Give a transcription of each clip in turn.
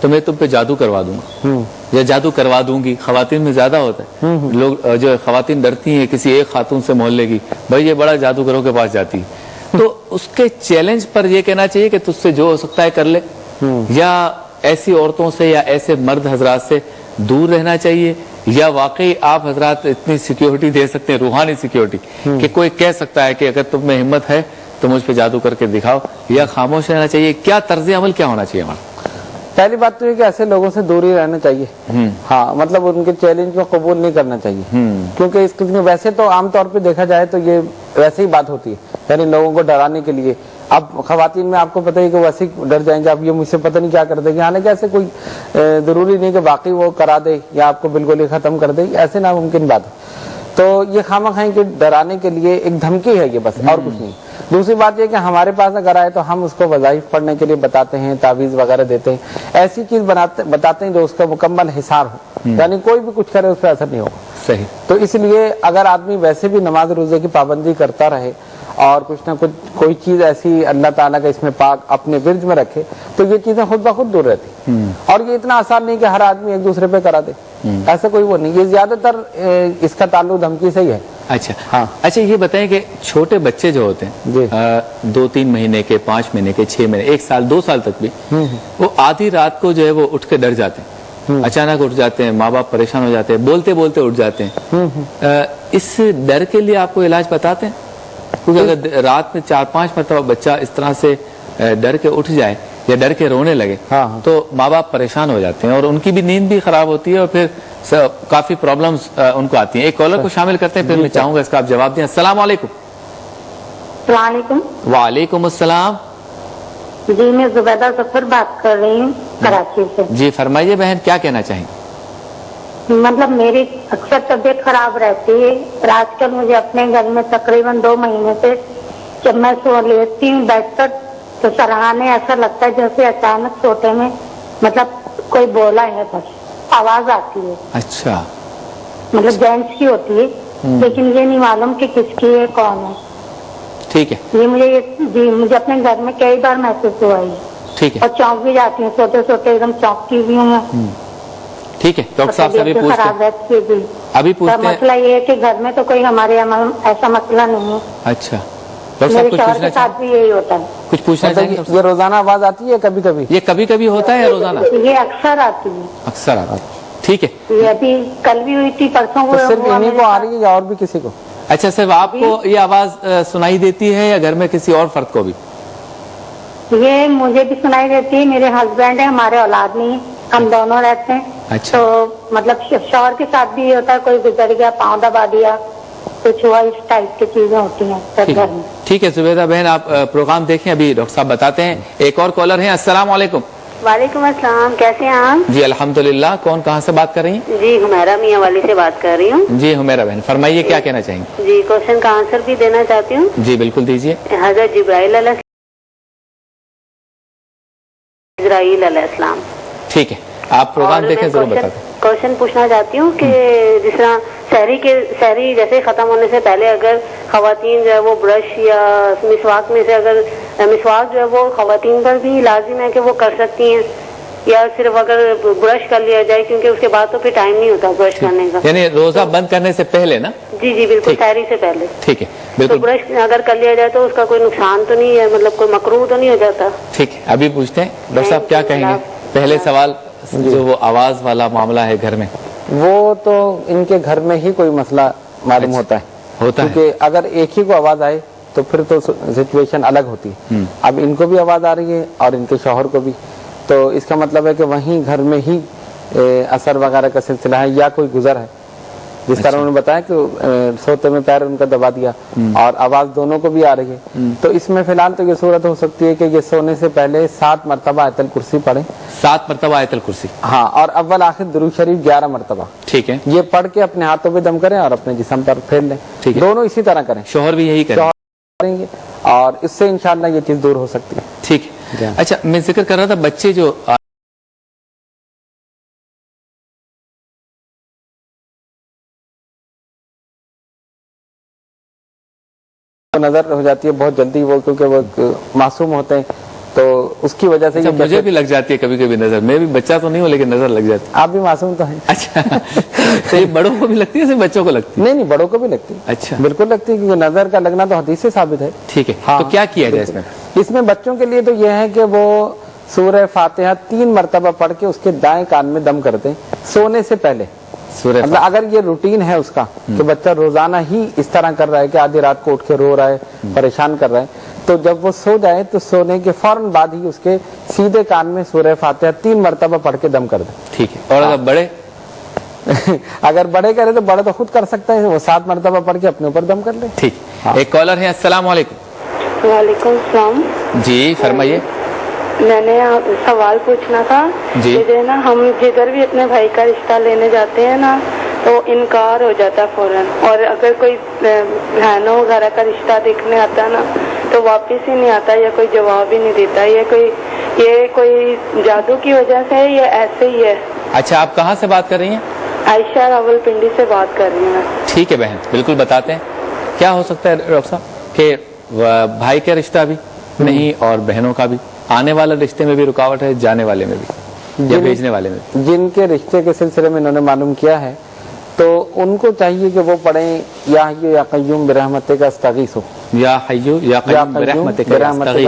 تو میں تم پہ جادو کروا دوں گا یا جادو کروا دوں گی. خواتین میں زیادہ ہوتا ہے, لوگ جو خواتین ڈرتی ہیں کسی ایک خاتون سے محلے کی, بھائی یہ بڑا جادوگروں کے پاس جاتی ہے, تو اس کے چیلنج پر یہ کہنا چاہیے کہ تجھ سے جو ہو سکتا ہے کر لے, یا ایسی عورتوں سے یا ایسے مرد حضرات سے دور رہنا چاہیے, یا واقعی آپ حضرات اتنی سیکیورٹی دے سکتے ہیں, روحانی سیکیورٹی, کہ کوئی کہہ سکتا ہے کہ اگر تم میں ہمت ہے تو مجھ پہ جادو کر کے دکھاؤ, یا خاموش رہنا چاہیے؟ کیا طرز عمل کیا ہونا چاہیے ہمارا؟ پہلی بات تو یہ کہ ایسے لوگوں سے دور ہی رہنا چاہیے. ہاں, مطلب ان کے چیلنج کو قبول نہیں کرنا چاہیے, کیونکہ اس قسم ویسے تو عام طور پہ دیکھا جائے تو یہ ویسے ہی بات ہوتی ہے, یعنی لوگوں کو ڈرانے کے لیے. اب خواتین میں آپ کو پتہ ہے کہ ویسے ہی ڈر جائیں گے, اب یہ مجھ سے پتہ نہیں کیا کر دے گی, حالانکہ ایسے کوئی ضروری نہیں کہ واقعی وہ کرا دے یا آپ کو بالکل ہی ختم کر دے, ایسے ناممکن بات ہے. تو یہ خواہ کے ڈرانے کے لیے ایک دھمکی ہے یہ, بس اور کچھ نہیں. دوسری بات یہ کہ ہمارے پاس اگر آئے تو ہم اس کو وظائف پڑھنے کے لیے بتاتے ہیں, تعویذ وغیرہ دیتے ہیں, ایسی چیز بتاتے ہیں جو اس کا مکمل حصار ہو, یعنی کوئی بھی کچھ کرے اس پہ اثر نہیں ہوگا. صحیح. تو اس لیے اگر آدمی ویسے بھی نماز روزے کی پابندی کرتا رہے اور کچھ نہ کچھ کوئی چیز ایسی اللہ تعالیٰ کا اس میں پاک اپنے ورد میں رکھے تو یہ چیزیں خود بخود دور رہتی. اور یہ اتنا آسان نہیں کہ ہر آدمی ایک دوسرے پہ کرا دے, ایسا کوئی وہ نہیں. یہ زیادہ تر اس کا تعلق دھمکی سے ہی ہے. اچھا ہاں, اچھا یہ بتائیں کہ چھوٹے بچے جو ہوتے ہیں 2-3 مہینے کے, 5 مہینے کے, 6 مہینے, 1 سال 2 سال تک بھی, وہ آدھی رات کو جو ہے وہ اٹھ کے ڈر جاتے ہیں, اچانک اٹھ جاتے ہیں, ماں باپ پریشان ہو جاتے ہیں, بولتے بولتے اٹھ جاتے ہیں. اس ڈر کے لیے آپ کو علاج بتاتے ہیں؟ کیونکہ اگر رات میں 4-5 مرتبہ بچہ اس طرح سے ڈر کے اٹھ جائے یا ڈر کے رونے لگے تو ماں باپ پریشان ہو جاتے ہیں اور ان کی بھی نیند بھی خراب ہوتی ہے اور پھر کافی پرابلمز ان کو آتی ہیں. ایک کالر کو شامل کرتے ہیں, پھر میں چاہوں گا اس کا آپ جواب دیں. السلام علیکم. السلام علیکم. وعلیکم السلام. جی میں زبیدہ ظفر بات کر رہی ہوں کراچی سے. جی فرمائیے بہن, کیا کہنا چاہیں؟ مطلب میری اکثر طبیعت خراب رہتی ہے, اور آج کل مجھے اپنے گھر میں تقریباً 2 مہینے سے جب میں سو لیتی ہوں بیٹھ کر تو سرہانے ایسا لگتا ہے جیسے اچانک سوتے میں مطلب کوئی بولا ہے, بس آواز آتی ہے. اچھا, مطلب جینٹس کی ہوتی ہے, لیکن یہ نہیں معلوم کہ کس کی ہے, کون ہے. ٹھیک ہے. یہ مجھے اپنے گھر میں کئی بار محسوس ہوا ہے. ٹھیک ہے. اور چونک بھی جاتی ہوں, سوتے سوتے ایک دم چونکتی ہوئی ہوں میں. ٹھیک ہے, ڈاکٹر صاحب سے ابھی پوچھتے ہیں. ابھی پوچھتے ہیں. مسئلہ یہ ہے کہ گھر میں تو کوئی ہمارے ایسا مسئلہ نہیں ہے. اچھا, میرے شوہر کے ساتھ بھی یہی ہوتا ہے. کچھ پوچھنا چاہیں گے؟ یہ روزانہ آواز آتی ہے کبھی کبھی؟ یہ کبھی کبھی ہوتا ہے یا روزانہ؟ یہ اکثر آتی ہے. اکثر آتی ہے. ٹھیک ہے. یہ ابھی کل بھی ہوئی تھی, پرسوں کو. صرف انہیں کو آ رہی ہے یا اور بھی کسی کو؟ اچھا, صرف آپ کو یہ آواز سنائی دیتی ہے یا گھر میں کسی اور فرد کو بھی؟ یہ مجھے بھی سنائی دیتی ہے, میرے ہسبینڈ ہیں, ہمارے اولاد نہیں, ہم دونوں رہتے ہیں. اچھا. تو مطلب شوہر کے ساتھ بھی یہ ہوتا ہے, کوئی گزر گیا, پاؤں دبا دیا, کچھ ہوا, اس ٹائپ کی چیزیں ہوتی ہیں سب گھر میں. ٹھیک ہے زبیدہ بہن, آپ پروگرام دیکھیں, ابھی ڈاکٹر صاحب بتاتے ہیں. ایک اور کالر ہیں. السلام علیکم. وعلیکم السلام, کیسے ہیں آپ؟ جی الحمدللہ. کون کہاں سے بات کر رہی ہیں؟ جی حمیرہ میاں والی سے بات کر رہی ہوں. جی حمیرہ بہن فرمائیے, کیا کہنا چاہیں گے؟ جی کوشچن کا آنسر بھی دینا چاہتی ہوں. جی بالکل دیجیے. حضرت جبرائیل علیہ السلام. ٹھیک ہے, آپ پروگرام دیکھیں, ضرور بتائیں. کوشچن پوچھنا چاہتی ہوں کہ جس طرح شہری جیسے ختم ہونے سے پہلے اگر خواتین جو ہے وہ برش یا مسواک میں سے اگر مسواک جو ہے وہ خواتین پر بھی لازم ہے کہ وہ کر سکتی ہیں, یا صرف اگر برش کر لیا جائے, کیونکہ اس کے بعد تو پھر ٹائم نہیں ہوتا برش کرنے کا. یعنی روزہ بند کرنے سے پہلے نا؟ جی جی بالکل, شہری سے پہلے. ٹھیک ہے, تو بالکل. برش اگر کر لیا جائے تو اس کا کوئی نقصان تو نہیں ہے, مطلب کوئی مکروہ تو نہیں ہو جاتا؟ ٹھیک ہے, ابھی پوچھتے ہیں. ڈاکٹر صاحب کیا کہیں گے؟ پہلے سوال جو وہ آواز والا معاملہ ہے گھر میں, وہ تو ان کے گھر میں ہی کوئی مسئلہ معلوم ہوتا ہے, کیونکہ اگر ایک ہی کو آواز آئے تو پھر تو سچویشن الگ ہوتی ہے. اب ان کو بھی آواز آ رہی ہے اور ان کے شوہر کو بھی, تو اس کا مطلب ہے کہ وہیں گھر میں ہی اثر وغیرہ کا سلسلہ ہے یا کوئی گزر ہے. جس طرح انہوں نے بتایا کہ سوتے میں پیر ان کا دبا دیا اور آواز دونوں کو بھی آ رہی ہے, تو اس میں فی الحال تو یہ صورت ہو سکتی ہے کہ یہ سونے سے پہلے 7 مرتبہ آیت الکرسی پڑھیں. 7 مرتبہ آیت الکرسی, ہاں, اور اول آخر درود شریف 11 مرتبہ. ٹھیک ہے. یہ پڑھ کے اپنے ہاتھوں پہ دم کریں اور اپنے جسم پر پھیر لیں. دونوں اسی طرح کریں. شوہر بھی یہی کریں گے اور اس سے انشاءاللہ یہ چیز دور ہو سکتی ہے. ٹھیک ہے. اچھا, میں ذکر کر رہا تھا بچے جو نظر ہو جاتی ہے بہت جلدی, وہ کیونکہ وہ معصوم ہوتے ہیں, تو اس کی وجہ سے مجھے بھی لگ جاتی ہے کبھی کبھی نظر. میں بھی بچہ تو نہیں ہوں لیکن نظر لگ جاتی ہے. آپ بھی معصوم تو ہیں. اچھا تو یہ بڑوں کو بھی لگتی ہے صرف بچوں کو لگتی ہے؟ نہیں بڑوں کو بھی لگتی ہے. اچھا بالکل لگتی ہے کیونکہ نظر کا لگنا تو حدیث سے ثابت ہے. ٹھیک ہے. تو کیا کیا جائے اس میں؟ اس میں بچوں کے لیے تو یہ ہے کہ وہ سورہ فاتحہ 3 مرتبہ پڑھ کے اس کے دائیں کان میں دم کر دیں سونے سے پہلے. مطلب اگر یہ روٹین ہے اس کا کہ بچہ روزانہ ہی اس طرح کر رہا ہے کہ آدھی رات کو اٹھ کے رو رہا ہے, پریشان کر رہا ہے, تو جب وہ سو جائے تو سونے کے فوراً بعد ہی اس کے سیدھے کان میں سورہ فاتحہ 3 مرتبہ پڑھ کے دم کر دیں. ٹھیک ہے. اور اگر بڑے اگر بڑے کرے تو بڑے تو خود کر سکتا ہے, وہ 7 مرتبہ پڑھ کے اپنے اوپر دم کر لے. ٹھیک. ایک کالر ہے. السلام علیکم. وعلیکم السلام. جی فرمائیے. میں نے سوال پوچھنا تھا. جی جو ہے نا ہم جدھر بھی اپنے بھائی کا رشتہ لینے جاتے ہیں نا تو انکار ہو جاتا ہے فوراً, اور اگر کوئی بہنوں وغیرہ کا رشتہ دیکھنے آتا ہے نا تو واپس ہی نہیں آتا یا کوئی جواب ہی نہیں دیتا. یہ کوئی جادو کی وجہ سے ہے یا ایسے ہی ہے؟ اچھا آپ کہاں سے بات کر رہی ہیں؟ عائشہ راول پنڈی سے بات کر رہی ہوں. ٹھیک ہے بہن, بالکل بتاتے ہیں. کیا ہو سکتا ہے ڈاکٹر صاحب کہ بھائی کا رشتہ بھی نہیں اور بہنوں کا بھی, آنے والے رشتے میں بھی رکاوٹ ہے, جانے والے میں بھی یا بھیجنے والے میں بھی؟ جن کے رشتے کے سلسلے میں انہوں نے معلوم کیا ہے تو ان کو چاہیے کہ وہ پڑھیں یا حی یا قیوم برحمتک استغیث, یا حی یا قیوم برحمتک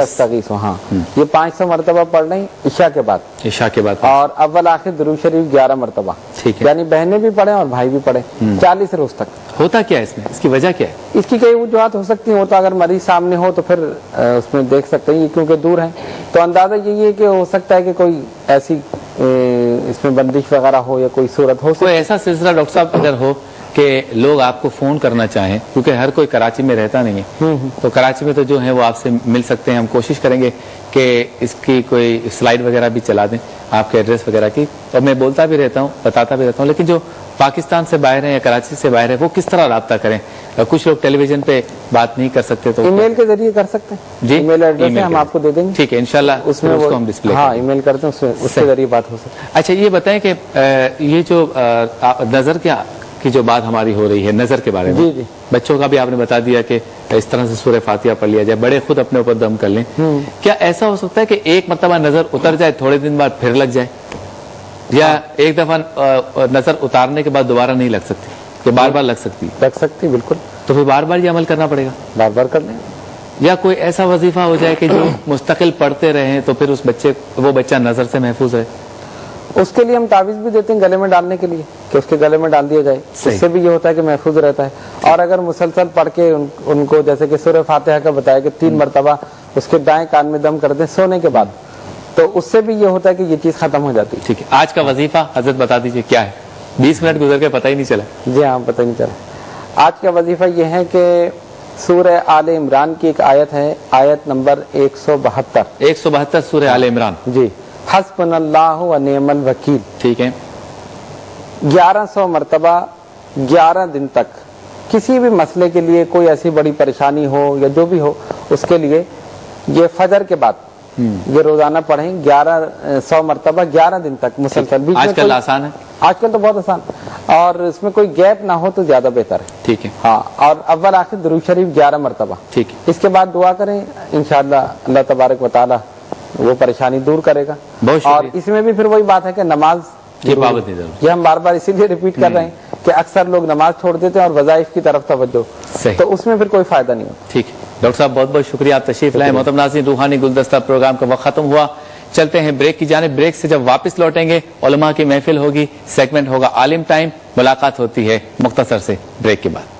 استغیث. ہاں یہ 500 مرتبہ پڑھ لیں عشاء کے بعد. عشاء کے بعد. اور اول آخر درود شریف 11 مرتبہ. ٹھیک ہے. یعنی بہنیں بھی پڑھیں اور بھائی بھی پڑھیں 40 روز تک. ہوتا کیا ہے اس میں, اس کی وجہ کیا ہے؟ اس کی کئی وجوہات ہو سکتی ہیں. وہ تو اگر مریض سامنے ہو تو پھر اس میں دیکھ سکتے ہیں, یہ کیونکہ دور ہیں تو اندازہ یہی ہے کہ ہو سکتا ہے کہ کوئی ایسی اس میں بندش وغیرہ ہو یا کوئی صورت ہو. کوئی ایسا سلسلہ ڈاکٹر صاحب اگر ہو کہ لوگ آپ کو فون کرنا چاہیں, کیونکہ ہر کوئی کراچی میں رہتا نہیں ہے, تو کراچی میں تو جو ہیں وہ آپ سے مل سکتے ہیں. ہم کوشش کریں گے کہ اس کی کوئی سلائیڈ وغیرہ بھی چلا دیں آپ کے ایڈریس وغیرہ کی, اور میں بولتا بھی رہتا ہوں, بتاتا بھی رہتا ہوں. لیکن جو پاکستان سے باہر ہیں یا کراچی سے باہر ہے وہ کس طرح رابطہ کریں؟ کچھ لوگ ٹیلی ویژن پہ بات نہیں کر سکتے تو ای میل کے ذریعے کر سکتے ہیں. جی ای میل ایڈریس ہم آپ کو دے دیں گے. ٹھیک ہے انشاءاللہ اس میں کو ہم ڈسپلے. ہاں ای میل کرتے ہیں, اس کے ذریعے بات ہو سکتی ہے. اچھا یہ بتائیں کہ یہ جو نظر کی جو بات ہماری ہو رہی ہے نظر کے بارے میں, جی جی بچوں کا بھی آپ نے بتا دیا کہ اس طرح سے سورہ فاتحہ پڑھ لیا جائے, بڑے خود اپنے اوپر دم کر لیں. کیا ایسا ہو سکتا ہے کہ ایک مرتبہ نظر اتر جائے تھوڑے دن بعد پھر لگ جائے, یا ایک دفعہ نظر اتارنے کے بعد دوبارہ نہیں لگ سکتی, کہ بار بار لگ سکتی؟ لگ سکتی بالکل. تو پھر بار بار یہ عمل کرنا پڑے گا, بار بار کر لیں. یا کوئی ایسا وظیفہ ہو جائے کہ جو مستقل پڑھتے رہیں تو پھر وہ بچہ نظر سے محفوظ رہے؟ اس کے لیے ہم تعویذ بھی دیتے ہیں گلے میں ڈالنے کے لیے کہ اس کے گلے میں ڈال دیا جائے, اس سے بھی یہ ہوتا ہے کہ محفوظ رہتا ہے. اور اگر مسلسل پڑھ کے ان کو جیسے کہ سورہ فاتحہ کا بتایا کہ 3 مرتبہ اس کے دائیں کان میں دم کر دیں سونے کے بعد, تو اس سے بھی یہ ہوتا ہے کہ یہ چیز ختم ہو جاتی ہے. ٹھیک ہے. آج کا وظیفہ حضرت بتا دیجیے کیا ہے, 20 منٹ گزر کے پتہ ہی نہیں چلا. جی ہاں پتہ نہیں چلا. آج کا وظیفہ یہ ہے کہ سورہ آل عمران کی ایک آیت ہے, آیت نمبر 172 سورہ آل عمران. جی حسبنا اللہ و نعم الوکیل. ٹھیک ہے. 1100 مرتبہ 11 دن تک کسی بھی مسئلے کے لیے, کوئی ایسی بڑی پریشانی ہو یا جو بھی ہو, اس کے لیے یہ فجر کے بعد یہ روزانہ پڑھیں 1100 مرتبہ 11 دن تک مسلسل. آج کل آسان ہے, آج کل تو بہت آسان, اور اس میں کوئی گیپ نہ ہو تو زیادہ بہتر ہے. ٹھیک ہے. ہاں, اور اول آخر درود شریف 11 مرتبہ. ٹھیک ہے. اس کے بعد دعا کریں, انشاءاللہ اللہ تبارک و تعالی وہ پریشانی دور کرے گا. اور اس میں بھی پھر وہی بات ہے کہ نماز کی پابندی ضرور. یہ ہم بار بار اسی لیے ریپیٹ کر رہے ہیں کہ اکثر لوگ نماز چھوڑ دیتے ہیں اور وظائف کی طرف توجہ, تو اس میں پھر کوئی فائدہ نہیں ہوتا. ٹھیک ہے ڈاکٹر صاحب, بہت بہت شکریہ, آپ تشریف لائے. محترم ناظرین, روحانی گلدستہ پروگرام کا وقت ختم ہوا, چلتے ہیں بریک کی جانب. بریک سے جب واپس لوٹیں گے علماء کی محفل ہوگی, سیگمنٹ ہوگا عالم ٹائم, ملاقات ہوتی ہے مختصر سے بریک کے بعد.